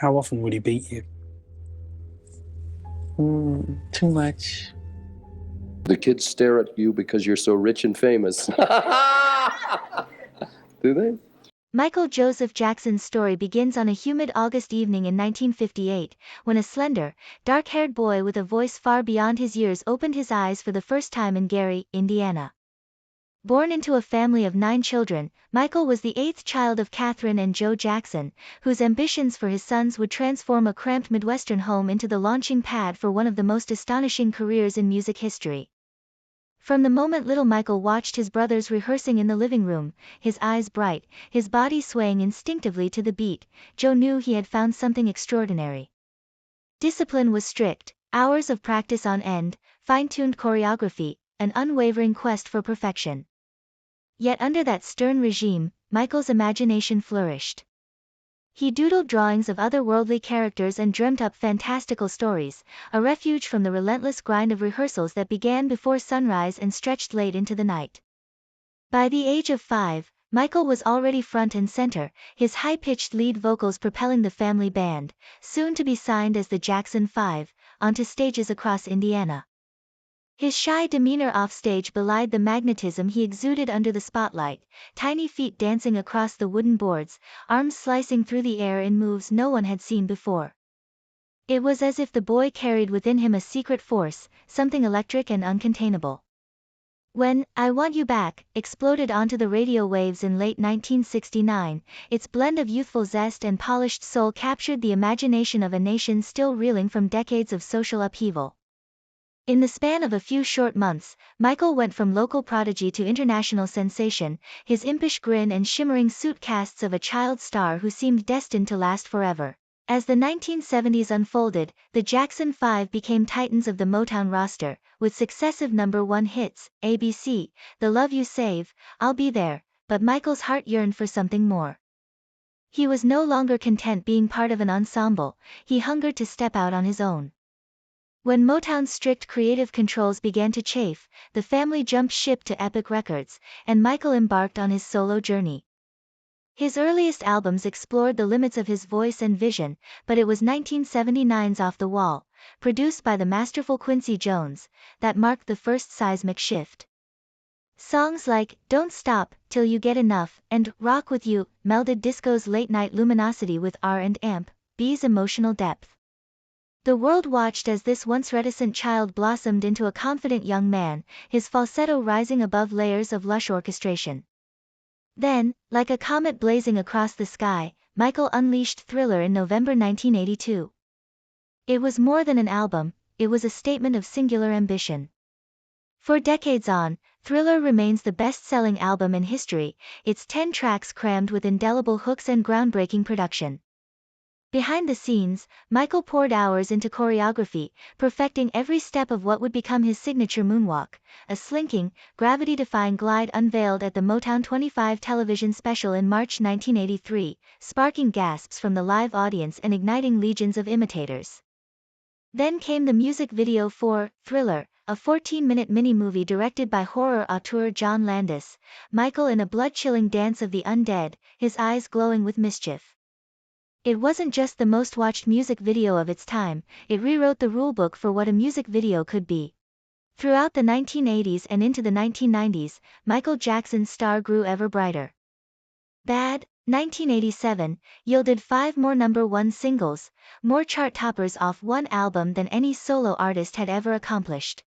How often would he beat you? Too much. The kids stare at you because you're so rich and famous. Do they? Michael Joseph Jackson's story begins on a humid August evening in 1958, when a slender, dark-haired boy with a voice far beyond his years opened his eyes for the first time in Gary, Indiana. Born into a family of 9 children, Michael was the 8th child of Catherine and Joe Jackson, whose ambitions for his sons would transform a cramped Midwestern home into the launching pad for one of the most astonishing careers in music history. From the moment little Michael watched his brothers rehearsing in the living room, his eyes bright, his body swaying instinctively to the beat, Joe knew he had found something extraordinary. Discipline was strict, hours of practice on end, fine-tuned choreography, an unwavering quest for perfection. Yet under that stern regime, Michael's imagination flourished. He doodled drawings of otherworldly characters and dreamt up fantastical stories, a refuge from the relentless grind of rehearsals that began before sunrise and stretched late into the night. By the age of 5, Michael was already front and center, his high-pitched lead vocals propelling the family band, soon to be signed as the Jackson 5, onto stages across Indiana. His shy demeanor offstage belied the magnetism he exuded under the spotlight, tiny feet dancing across the wooden boards, arms slicing through the air in moves no one had seen before. It was as if the boy carried within him a secret force, something electric and uncontainable. When "I Want You Back" exploded onto the radio waves in late 1969, its blend of youthful zest and polished soul captured the imagination of a nation still reeling from decades of social upheaval. In the span of a few short months, Michael went from local prodigy to international sensation, his impish grin and shimmering suit casts of a child star who seemed destined to last forever. As the 1970s unfolded, the Jackson 5 became titans of the Motown roster, with successive #1 hits, ABC, The Love You Save, I'll Be There, but Michael's heart yearned for something more. He was no longer content being part of an ensemble, he hungered to step out on his own. When Motown's strict creative controls began to chafe, the family jumped ship to Epic Records, and Michael embarked on his solo journey. His earliest albums explored the limits of his voice and vision, but it was 1979's Off the Wall, produced by the masterful Quincy Jones, that marked the first seismic shift. Songs like Don't Stop Till You Get Enough and Rock With You melded disco's late-night luminosity with R&B's emotional depth. The world watched as this once reticent child blossomed into a confident young man, his falsetto rising above layers of lush orchestration. Then, like a comet blazing across the sky, Michael unleashed Thriller in November 1982. It was more than an album, it was a statement of singular ambition. For decades on, Thriller remains the best-selling album in history, its 10 tracks crammed with indelible hooks and groundbreaking production. Behind the scenes, Michael poured hours into choreography, perfecting every step of what would become his signature Moonwalk, a slinking, gravity-defying glide unveiled at the Motown 25 television special in March 1983, sparking gasps from the live audience and igniting legions of imitators. Then came the music video for Thriller, a 14-minute mini-movie directed by horror auteur John Landis, Michael in a blood-chilling dance of the undead, his eyes glowing with mischief. It wasn't just the most-watched music video of its time, it rewrote the rulebook for what a music video could be. Throughout the 1980s and into the 1990s, Michael Jackson's star grew ever brighter. Bad, 1987, yielded 5 more #1 singles, more chart toppers off one album than any solo artist had ever accomplished.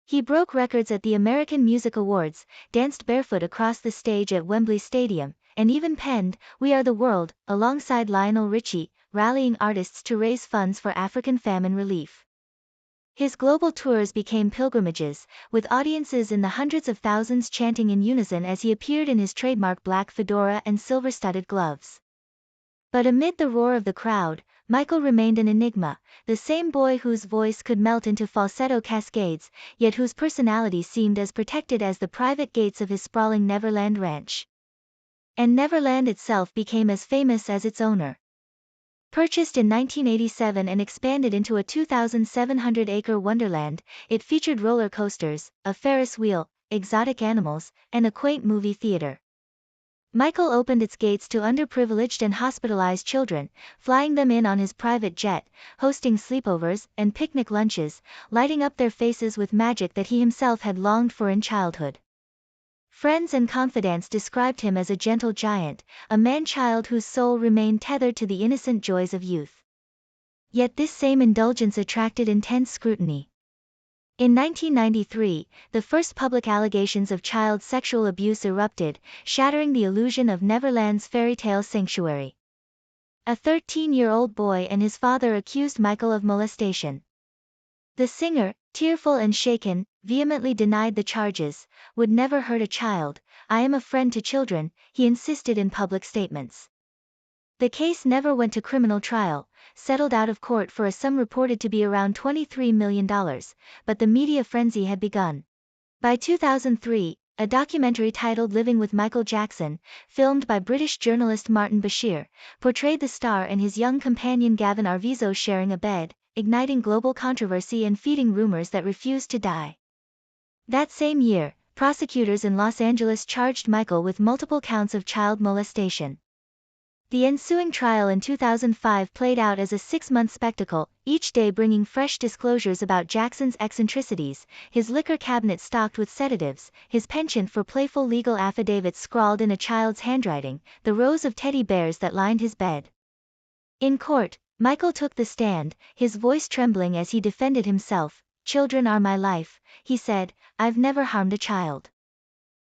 He broke records at the American Music Awards, danced barefoot across the stage at Wembley Stadium, and even penned We Are the World, alongside Lionel Richie, rallying artists to raise funds for African famine relief. His global tours became pilgrimages, with audiences in the hundreds of thousands chanting in unison as he appeared in his trademark black fedora and silver-studded gloves. But amid the roar of the crowd, Michael remained an enigma, the same boy whose voice could melt into falsetto cascades, yet whose personality seemed as protected as the private gates of his sprawling Neverland ranch. And Neverland itself became as famous as its owner. Purchased in 1987 and expanded into a 2,700-acre wonderland, it featured roller coasters, a Ferris wheel, exotic animals, and a quaint movie theater. Michael opened its gates to underprivileged and hospitalized children, flying them in on his private jet, hosting sleepovers and picnic lunches, lighting up their faces with magic that he himself had longed for in childhood. Friends and confidants described him as a gentle giant, a man-child whose soul remained tethered to the innocent joys of youth. Yet this same indulgence attracted intense scrutiny. In 1993, the first public allegations of child sexual abuse erupted, shattering the illusion of Neverland's fairy tale sanctuary. A 13-year-old boy and his father accused Michael of molestation. The singer, tearful and shaken, vehemently denied the charges. "Would never hurt a child, I am a friend to children," he insisted in public statements. The case never went to criminal trial, settled out of court for a sum reported to be around $23 million, but the media frenzy had begun. By 2003, a documentary titled Living with Michael Jackson, filmed by British journalist Martin Bashir, portrayed the star and his young companion Gavin Arvizo sharing a bed, igniting global controversy and feeding rumors that refused to die. That same year, prosecutors in Los Angeles charged Michael with multiple counts of child molestation. The ensuing trial in 2005 played out as a 6-month spectacle, each day bringing fresh disclosures about Jackson's eccentricities, his liquor cabinet stocked with sedatives, his penchant for playful legal affidavits scrawled in a child's handwriting, the rows of teddy bears that lined his bed. In court, Michael took the stand, his voice trembling as he defended himself. "Children are my life," he said, "I've never harmed a child."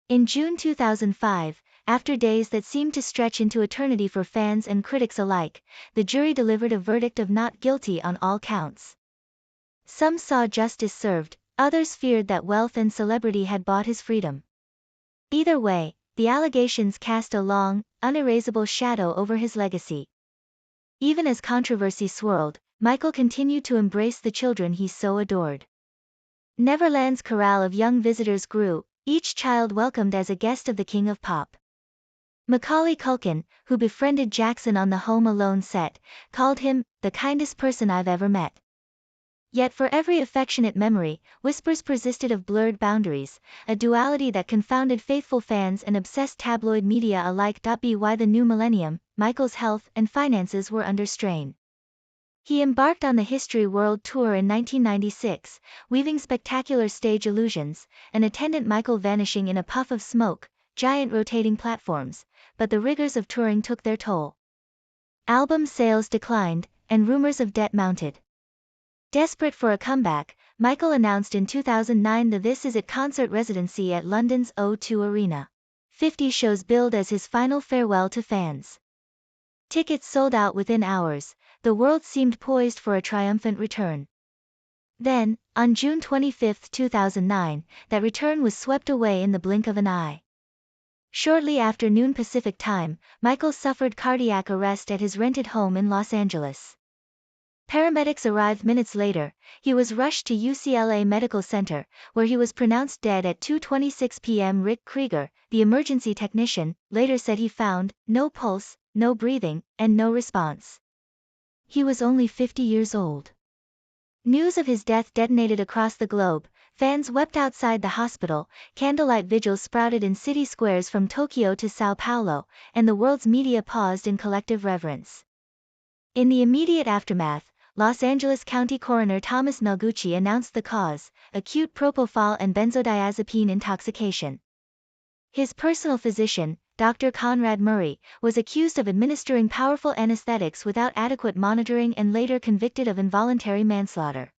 In June 2005, after days that seemed to stretch into eternity for fans and critics alike, the jury delivered a verdict of not guilty on all counts. Some saw justice served, others feared that wealth and celebrity had bought his freedom. Either way, the allegations cast a long, unerasable shadow over his legacy. Even as controversy swirled, Michael continued to embrace the children he so adored. Neverland's corral of young visitors grew, each child welcomed as a guest of the King of Pop. Macaulay Culkin, who befriended Jackson on the Home Alone set, called him the kindest person I've ever met. Yet for every affectionate memory, whispers persisted of blurred boundaries, a duality that confounded faithful fans and obsessed tabloid media alike. By the new millennium, Michael's health and finances were under strain. He embarked on the History World Tour in 1996, weaving spectacular stage illusions, an attendant Michael vanishing in a puff of smoke, giant rotating platforms, but the rigors of touring took their toll. Album sales declined, and rumors of debt mounted. Desperate for a comeback, Michael announced in 2009 the This Is It concert residency at London's O2 Arena. 50 shows billed as his final farewell to fans. Tickets sold out within hours, the world seemed poised for a triumphant return. Then, on June 25, 2009, that return was swept away in the blink of an eye. Shortly after noon Pacific time, Michael suffered cardiac arrest at his rented home in Los Angeles. Paramedics arrived minutes later. He was rushed to UCLA Medical Center, where he was pronounced dead at 2:26 p.m. Rick Krieger, the emergency technician, later said he found no pulse, no breathing, and no response. He was only 50 years old. News of his death detonated across the globe. Fans wept outside the hospital, candlelight vigils sprouted in city squares from Tokyo to Sao Paulo, and the world's media paused in collective reverence. In the immediate aftermath, Los Angeles County Coroner Thomas Melgucci announced the cause: acute propofol and benzodiazepine intoxication. His personal physician, Dr. Conrad Murray, was accused of administering powerful anesthetics without adequate monitoring and later convicted of involuntary manslaughter.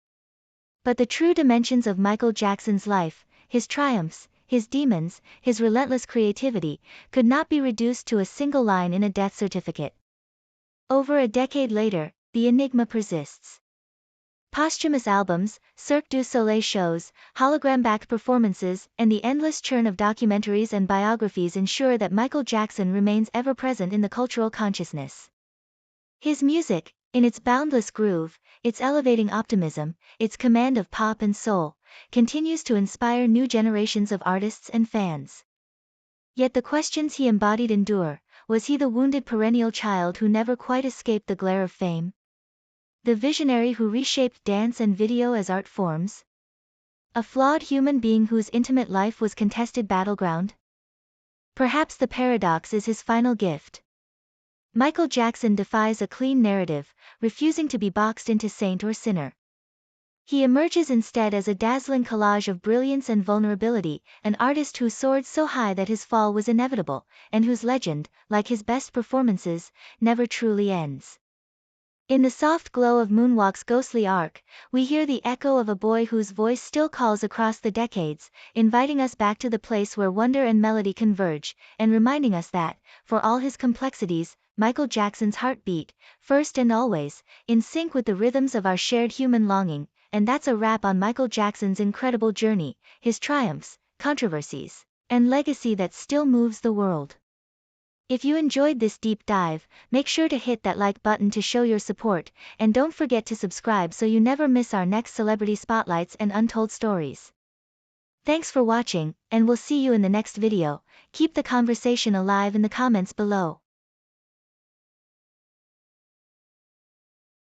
But the true dimensions of Michael Jackson's life, his triumphs, his demons, his relentless creativity, could not be reduced to a single line in a death certificate. Over a decade later, the enigma persists. Posthumous albums, Cirque du Soleil shows, hologram-backed performances, and the endless churn of documentaries and biographies ensure that Michael Jackson remains ever present in the cultural consciousness. His music, in its boundless groove, its elevating optimism, its command of pop and soul, continues to inspire new generations of artists and fans. Yet the questions he embodied endure. Was he the wounded perennial child who never quite escaped the glare of fame? The visionary who reshaped dance and video as art forms? A flawed human being whose intimate life was contested battleground? Perhaps the paradox is his final gift. Michael Jackson defies a clean narrative, refusing to be boxed into saint or sinner. He emerges instead as a dazzling collage of brilliance and vulnerability, an artist who soared so high that his fall was inevitable, and whose legend, like his best performances, never truly ends. In the soft glow of Moonwalk's ghostly arc, we hear the echo of a boy whose voice still calls across the decades, inviting us back to the place where wonder and melody converge, and reminding us that, for all his complexities, Michael Jackson's heart beat, first and always, in sync with the rhythms of our shared human longing. And that's a wrap on Michael Jackson's incredible journey, his triumphs, controversies, and legacy that still moves the world. If you enjoyed this deep dive, make sure to hit that like button to show your support, and don't forget to subscribe so you never miss our next celebrity spotlights and untold stories. Thanks for watching, and we'll see you in the next video. Keep the conversation alive in the comments below.